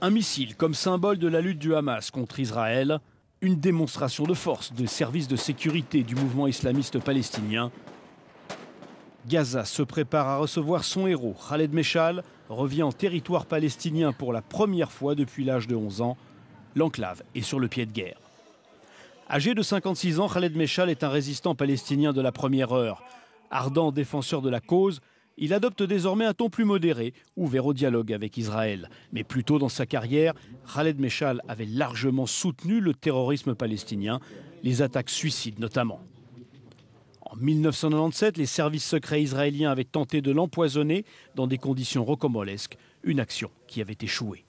Un missile comme symbole de la lutte du Hamas contre Israël, une démonstration de force des services de sécurité du mouvement islamiste palestinien. Gaza se prépare à recevoir son héros. Khaled Meshal revient en territoire palestinien pour la première fois depuis l'âge de 11 ans. L'enclave est sur le pied de guerre. Âgé de 56 ans, Khaled Meshal est un résistant palestinien de la première heure. Ardent défenseur de la cause, il adopte désormais un ton plus modéré, ouvert au dialogue avec Israël. Mais plus tôt dans sa carrière, Khaled Meshal avait largement soutenu le terrorisme palestinien, les attaques suicides notamment. En 1997, les services secrets israéliens avaient tenté de l'empoisonner dans des conditions rocambolesques, une action qui avait échoué.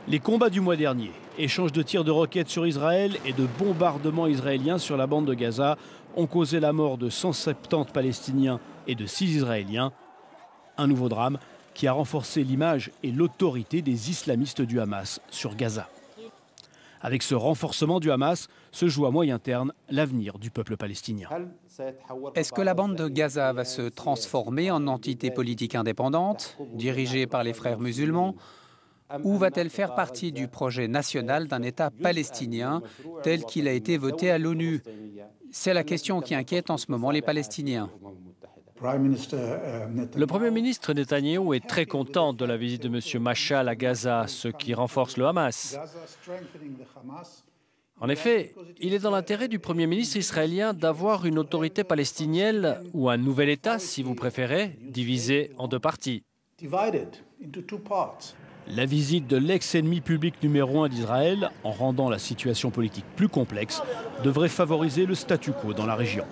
Les combats du mois dernier, échange de tirs de roquettes sur Israël et de bombardements israéliens sur la bande de Gaza, ont causé la mort de 170 Palestiniens et de 6 Israéliens. Un nouveau drame qui a renforcé l'image et l'autorité des islamistes du Hamas sur Gaza. Avec ce renforcement du Hamas, se joue à moyen terme l'avenir du peuple palestinien. Est-ce que la bande de Gaza va se transformer en entité politique indépendante, dirigée par les frères musulmans, ou va-t-elle faire partie du projet national d'un État palestinien tel qu'il a été voté à l'ONU? C'est la question qui inquiète en ce moment les Palestiniens. Le Premier ministre Netanyahou est très content de la visite de M. Meshal à Gaza, ce qui renforce le Hamas. En effet, il est dans l'intérêt du Premier ministre israélien d'avoir une autorité palestinienne, ou un nouvel État, si vous préférez, divisé en deux parties. La visite de l'ex-ennemi public numéro 1 d'Israël, en rendant la situation politique plus complexe, devrait favoriser le statu quo dans la région.